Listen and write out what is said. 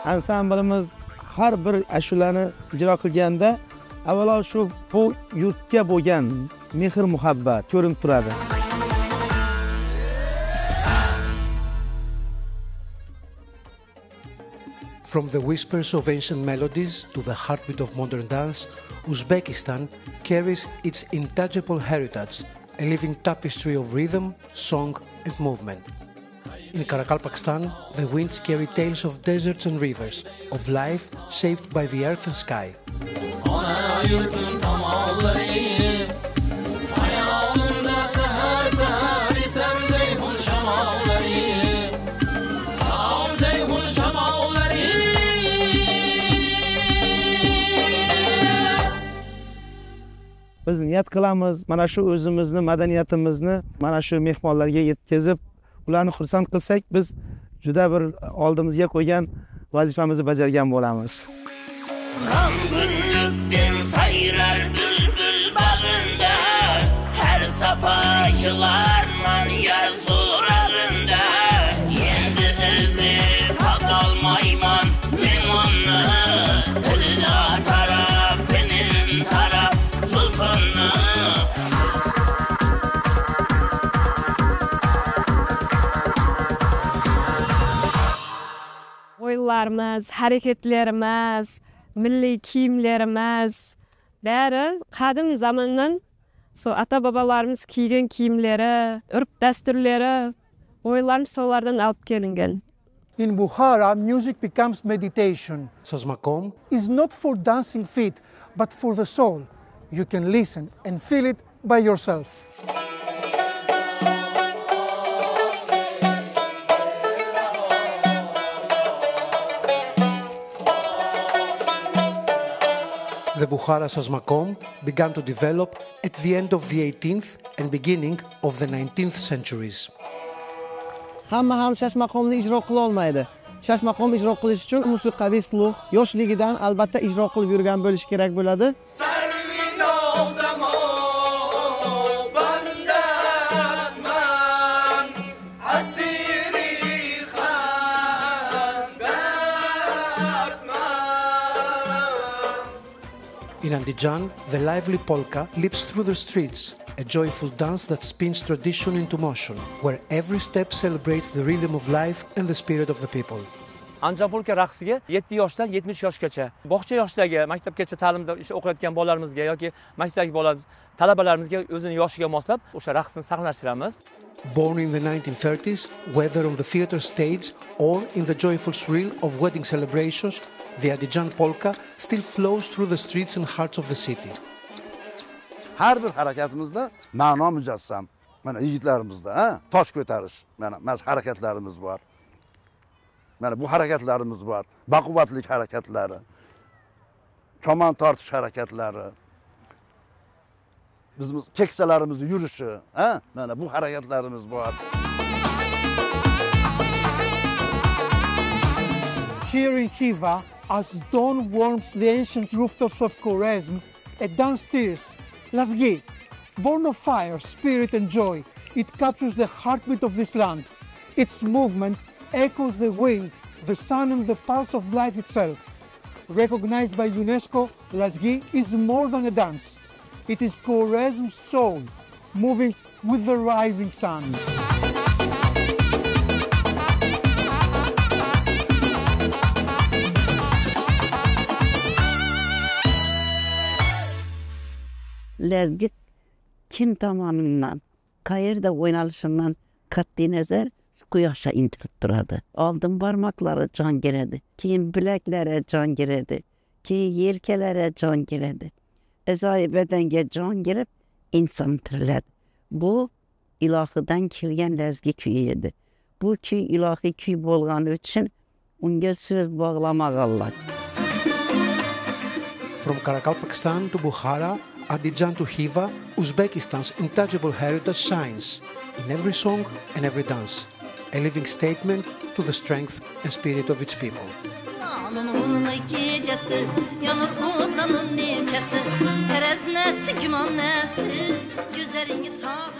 Ansamblimiz har bir ashulani ijro qilganda avvalo shu bu yurtga bo'lgan mehr muhabbat ko'rinib turadi. From the whispers of ancient melodies to the heartbeat of modern dance, Uzbekistan carries its intangible heritage, a living tapestry of rhythm, song and movement. In Karakalpakstan, the winds carry tales of deserts and rivers, of life shaped by the earth and sky. Biz niyat qilamiz, mana shu o'zimizni, madaniyatimizni mana shu mehmonlarga yetkazib, ularni xursand qilsak, biz juda bir oldimizga qo'ygan vazifamizni bajargan bo'lamiz. Rangünlükten sayrar bülbül bağında, her sapaşılarman yar surarında, yendi izli kapalmayman limonlu, tilla taraf, benim taraf, sultanlı. Oylarımız, hareketlerimiz, milli kiyimlerimiz, bari qadim zamandan ata-babalarımız kiygan kiyimleri, urf dasturlari, oylarimiz solardan olib kelingan. In Bukhara, music becomes meditation. Sazmakom It's not for dancing feet, but for the soul. You can listen and feel it by yourself. The Bukhara Sazmakom began to develop at the end of the 18th and beginning of the 19th centuries. Hamma ham shashmaqomni ijro qila olmaydi. Shashmaqom ijro qilish uchun musiqiy sluh yoshligidan albatta ijro qilib yurgan bo'lish kerak bo'ladi. In Andijan, the lively polka leaps through the streets, a joyful dance that spins tradition into motion, where every step celebrates the rhythm of life and the spirit of the people. Andijan polka raqsiga 7 yoshdan 70 yoshgacha, bog'cha yoshidagi, maktabgacha ta'limda o'qiyotgan bolalarimizga yoki maktabdagi talabalarimizga o'zining yoshiga moslab o'sha raqsni saqlashtiramiz. Born in the 1930s, whether on the theater stage or in the joyful thrill of wedding celebrations, the Andijan polka still flows through the streets and hearts of the city. Har bir harakatimizda ma'no mujassam. Mana yigitlarimizda, tosh ko'tarish, mana harakatlarimiz bor. Mana bu harakatlarimiz bor. Baquvvatlik harakatlari, kaman tortish harakatlari, bizimiz keksalarimizni yurishi, mana bu harakatlarimiz bor. Here in Khiva, as dawn warms the ancient rooftops of Khwarezm, a dance stirs, Lazgi, born of fire, spirit and joy, it captures the heartbeat of this land. Its movement echoes the wind, the sun and the pulse of life itself. Recognized by UNESCO, Lazgi is more than a dance. It is Khwarezm's soul, moving with the rising sun. Lazgi kim tomonidan, qayerda o'ynalishidan qat'iy nazar quyoshga intilib turadi. Oldin barmoqlari jon kiradi, keyin bilaklari jon kiradi, keyin yelkalari jon kiradi. A'zoyi badanga jon kirib, inson tiriladi. Bu ilohidan kelgan lazgi kuyi edi. Bu kuy ilohiy kuy bo'lgani uchun unga so'z bog'lamaganlar. From Karakalpakstan to Bukhara, Andijan to Khiva, Uzbekistan's intangible heritage shines in every song and every dance, a living statement to the strength and spirit of its people. Yanıp mutlanın neçesi, her eznesi güman nesi, gözlerini sağ